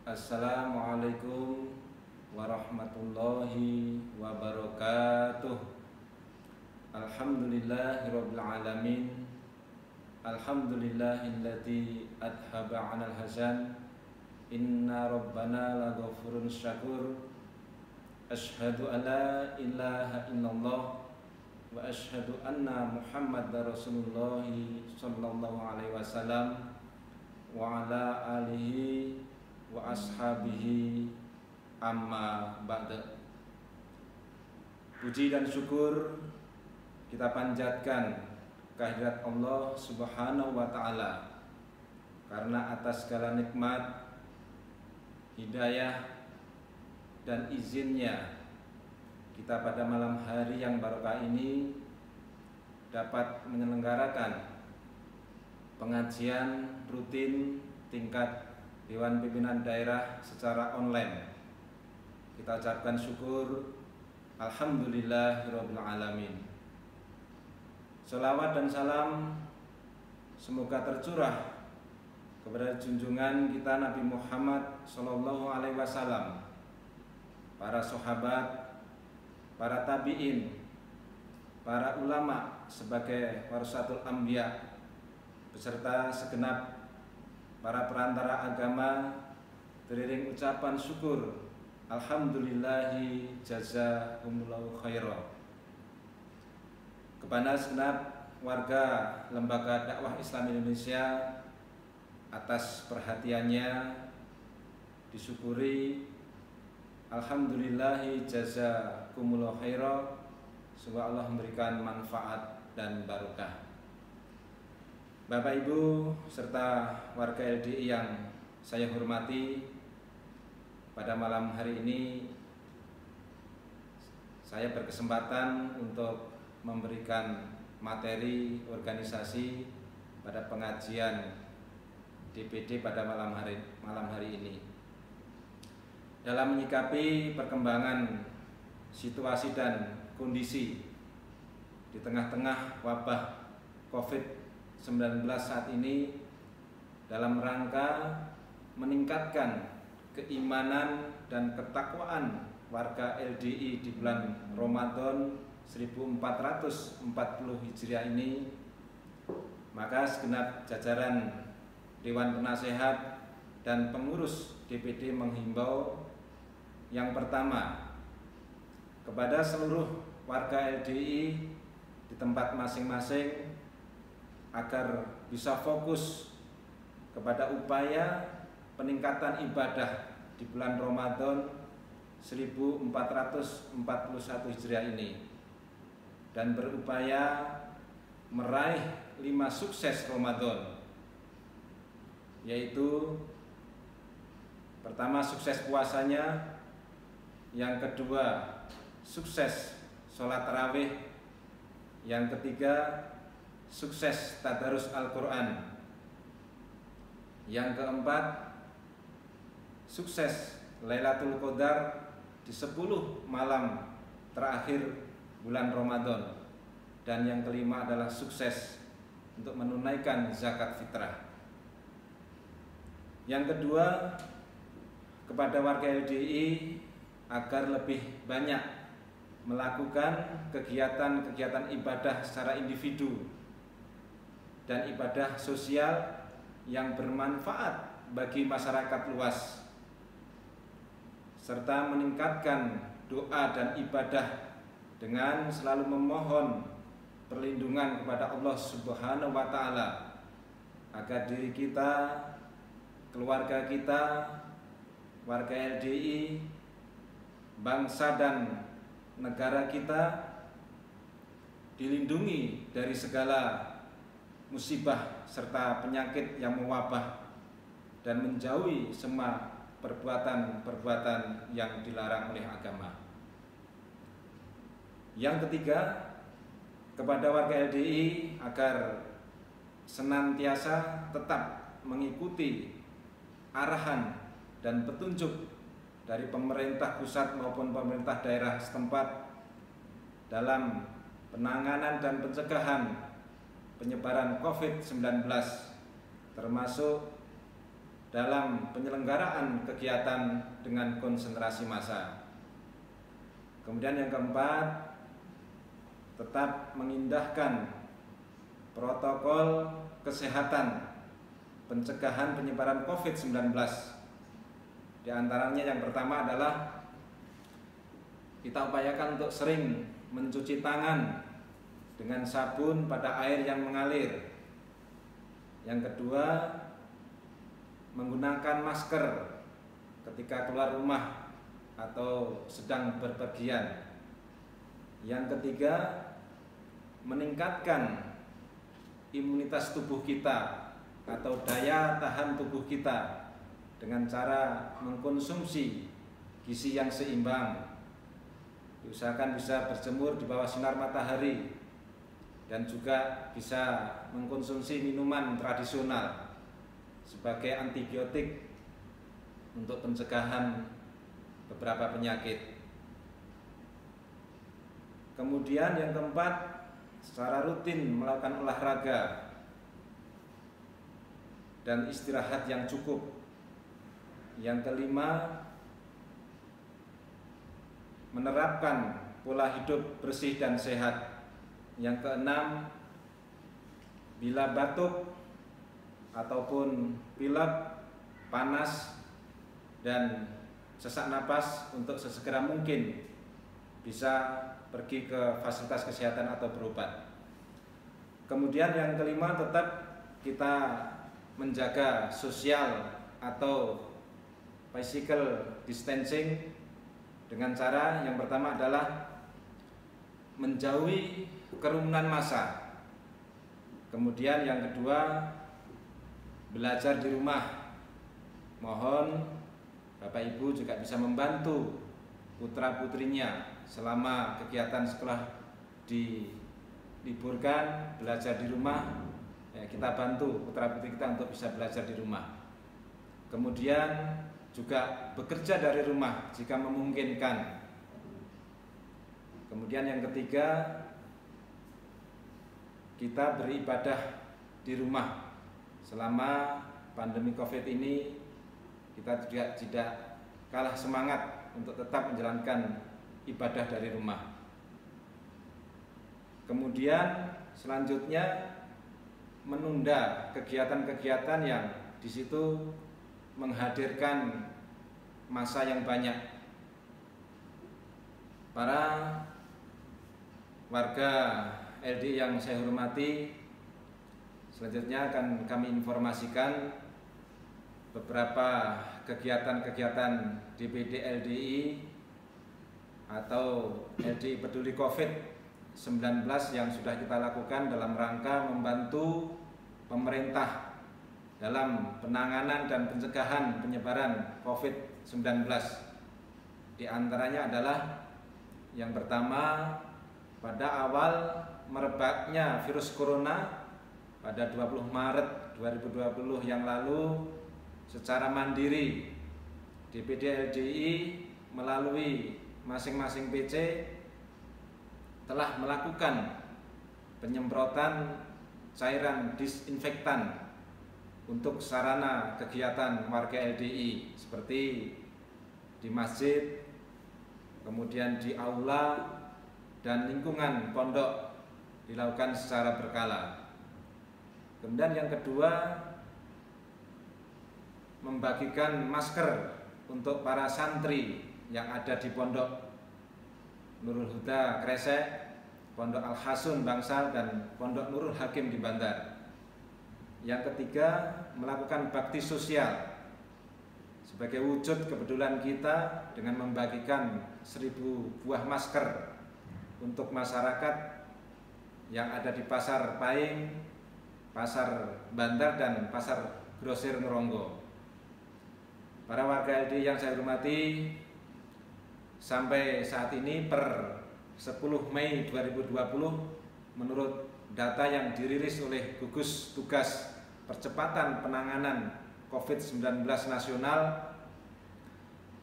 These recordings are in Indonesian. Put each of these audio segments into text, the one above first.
Assalamualaikum warahmatullahi wabarakatuh. Alhamdulillahirabbil alamin. Alhamdulillahilladzi adhaba 'anal hazan. Inna rabbana laghafurun syakur. Asyhadu an la ilaha illallah wa asyhadu anna Muhammadar Rasulullah sallallahu alaihi wasallam wa ala alihi wa ashabihi amma ba'da. Puji dan syukur kita panjatkan kehadirat Allah Subhanahu wa taala karena atas segala nikmat, hidayah dan izinnya kita pada malam hari yang barokah ini dapat menyelenggarakan pengajian rutin tingkat Dewan Pimpinan Daerah secara online. Kita ucapkan syukur, alhamdulillahirabbil alamin. Sholawat dan salam semoga tercurah kepada junjungan kita Nabi Muhammad sallallahu alaihi wasallam, para sahabat, para tabi'in, para ulama sebagai warasatul anbiya, beserta segenap para perantara agama, teriring ucapan syukur, alhamdulillahi jazakumullahu khairan, kepada segenap warga Lembaga Dakwah Islam Indonesia atas perhatiannya, disyukuri, alhamdulillahi jazakumullahu khairan. Semoga Allah memberikan manfaat dan barokah. Bapak Ibu serta warga LDI yang saya hormati, pada malam hari ini saya berkesempatan untuk memberikan materi organisasi pada pengajian DPD pada malam hari ini. Dalam menyikapi perkembangan situasi dan kondisi di tengah-tengah wabah COVID-19 saat ini, dalam rangka meningkatkan keimanan dan ketakwaan warga LDI di bulan Ramadan 1440 Hijriah ini, maka segenap jajaran Dewan Penasehat dan pengurus DPD menghimbau yang pertama kepada seluruh warga LDI di tempat masing-masing agar bisa fokus kepada upaya peningkatan ibadah di bulan Ramadan 1441 Hijriah ini dan berupaya meraih 5 sukses Ramadan, yaitu pertama sukses puasanya, yang kedua sukses sholat tarawih, yang ketiga sukses tadarus Al-Quran, yang keempat sukses Lailatul Qadar di 10 malam terakhir bulan Ramadan, dan yang kelima adalah sukses untuk menunaikan zakat fitrah. Yang kedua, kepada warga LDI agar lebih banyak melakukan kegiatan-kegiatan ibadah secara individu dan ibadah sosial yang bermanfaat bagi masyarakat luas, serta meningkatkan doa dan ibadah dengan selalu memohon perlindungan kepada Allah Subhanahu wa taala agar diri kita, keluarga kita, warga LDI, bangsa dan negara kita dilindungi dari segala musibah serta penyakit yang mewabah dan menjauhi semua perbuatan-perbuatan yang dilarang oleh agama. Yang ketiga, kepada warga LDI agar senantiasa tetap mengikuti arahan dan petunjuk dari pemerintah pusat maupun pemerintah daerah setempat dalam penanganan dan pencegahan penyebaran COVID-19, termasuk dalam penyelenggaraan kegiatan dengan konsentrasi massa. Kemudian yang keempat, tetap mengindahkan protokol kesehatan pencegahan penyebaran COVID-19. Di antaranya yang pertama adalah kita upayakan untuk sering mencuci tangan dengan sabun pada air yang mengalir. Yang kedua, menggunakan masker ketika keluar rumah atau sedang berpergian. Yang ketiga, meningkatkan imunitas tubuh kita atau daya tahan tubuh kita dengan cara mengkonsumsi gizi yang seimbang. Diusahakan bisa berjemur di bawah sinar matahari dan juga bisa mengkonsumsi minuman tradisional sebagai antibiotik untuk pencegahan beberapa penyakit. Kemudian yang keempat, secara rutin melakukan olahraga dan istirahat yang cukup. Yang kelima, menerapkan pola hidup bersih dan sehat. Yang keenam, bila batuk ataupun pilek, panas, dan sesak napas untuk sesegera mungkin bisa pergi ke fasilitas kesehatan atau berobat. Kemudian yang kelima, tetap kita menjaga sosial atau physical distancing dengan cara yang pertama adalah menjauhi kerumunan massa. Kemudian yang kedua, belajar di rumah. Mohon Bapak Ibu juga bisa membantu putra-putrinya selama kegiatan sekolah diliburkan, belajar di rumah. Kita bantu putra-putri kita untuk bisa belajar di rumah. Kemudian juga bekerja dari rumah jika memungkinkan. Kemudian yang ketiga, kita beribadah di rumah. Selama pandemi COVID ini kita juga tidak kalah semangat untuk tetap menjalankan ibadah dari rumah. Kemudian selanjutnya, menunda kegiatan-kegiatan yang di situ menghadirkan massa yang banyak. Para warga LDI yang saya hormati, selanjutnya akan kami informasikan beberapa kegiatan-kegiatan DPD LDI atau LDI Peduli COVID-19 yang sudah kita lakukan dalam rangka membantu pemerintah dalam penanganan dan pencegahan penyebaran COVID-19. Di antaranya adalah yang pertama, pada awal merebaknya virus corona pada 20 Maret 2020 yang lalu, secara mandiri DPD LDI melalui masing-masing PC telah melakukan penyemprotan cairan disinfektan untuk sarana kegiatan warga LDI seperti di masjid, kemudian di aula dan lingkungan pondok dilakukan secara berkala. Kemudian yang kedua, membagikan masker untuk para santri yang ada di pondok Nurul Huda Kresek, Pondok Al-Hasun Bangsal, dan Pondok Nurul Hakim di Bandar. Yang ketiga, melakukan bakti sosial sebagai wujud kepedulian kita dengan membagikan 1000 buah masker untuk masyarakat yang ada di Pasar Paing, Pasar Bandar, dan Pasar Grosir Ngerongo. Para warga LDI yang saya hormati, sampai saat ini per 10 Mei 2020, menurut data yang dirilis oleh Gugus Tugas Percepatan Penanganan COVID-19 Nasional,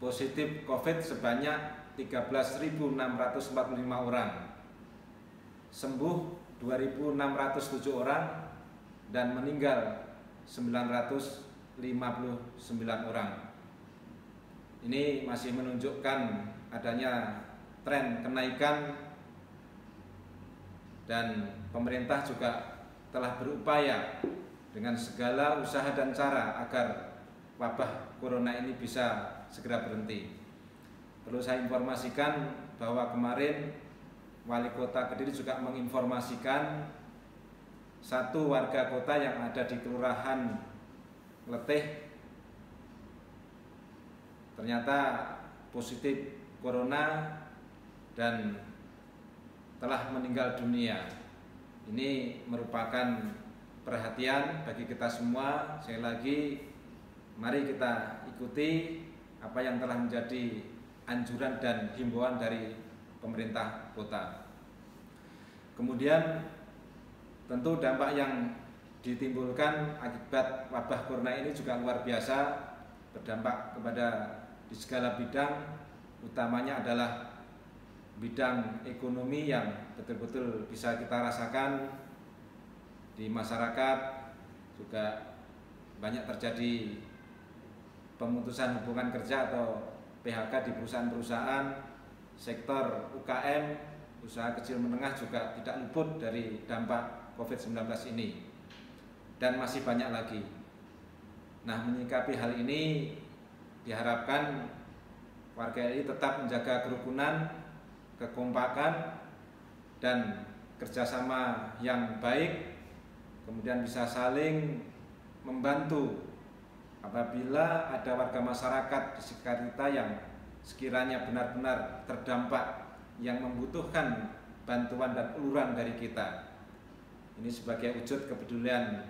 positif COVID sebanyak 13.645 orang, sembuh 2.607 orang, dan meninggal 900 orang. Ini masih menunjukkan adanya tren kenaikan, dan pemerintah juga telah berupaya dengan segala usaha dan cara agar wabah corona ini bisa segera berhenti. Perlu saya informasikan bahwa kemarin Wali Kota Kediri juga menginformasikan satu warga kota yang ada di Kelurahan Letih ternyata positif corona dan telah meninggal dunia. Ini merupakan perhatian bagi kita semua. Sekali lagi, mari kita ikuti apa yang telah menjadi anjuran dan himbauan dari pemerintah kota. Kemudian tentu dampak yang ditimbulkan akibat wabah corona ini juga luar biasa, berdampak kepada di segala bidang, utamanya adalah bidang ekonomi yang betul-betul bisa kita rasakan di masyarakat. Juga banyak terjadi pemutusan hubungan kerja atau PHK di perusahaan-perusahaan. Sektor UKM, usaha kecil menengah, juga tidak luput dari dampak COVID-19 ini, dan masih banyak lagi. Nah, menyikapi hal ini diharapkan warga RI tetap menjaga kerukunan, kekompakan, dan kerjasama yang baik, kemudian bisa saling membantu apabila ada warga masyarakat di sekitar kita yang sekiranya benar-benar terdampak, yang membutuhkan bantuan dan uluran dari kita. Ini sebagai wujud kepedulian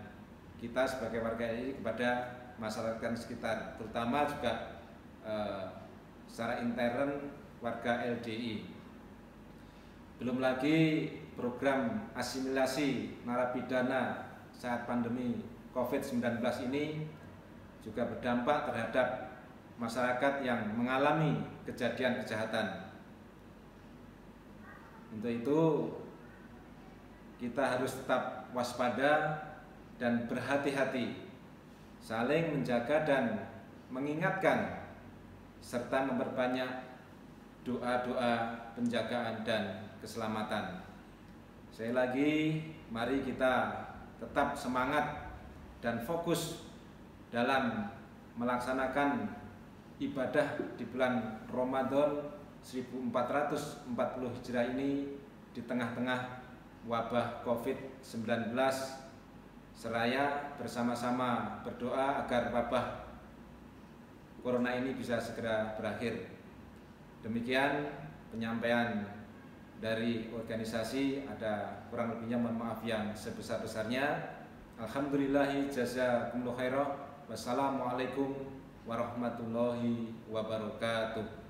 kita sebagai warga RI kepada masyarakat sekitar, terutama juga secara intern warga LDI. Belum lagi program asimilasi narapidana saat pandemi COVID-19 ini juga berdampak terhadap masyarakat yang mengalami kejadian kejahatan. Untuk itu kita harus tetap waspada dan berhati-hati, saling menjaga dan mengingatkan, serta memperbanyak doa-doa penjagaan dan keselamatan. Sekali lagi, mari kita tetap semangat dan fokus dalam melaksanakan ibadah di bulan Ramadan 1440 Hijrah ini di tengah-tengah wabah COVID-19, seraya bersama-sama berdoa agar wabah corona ini bisa segera berakhir. Demikian penyampaian dari organisasi, ada kurang lebihnya mohon maaf yang sebesar-besarnya. Alhamdulillahi jazakumullah khairan. Wassalamualaikum warahmatullahi wabarakatuh.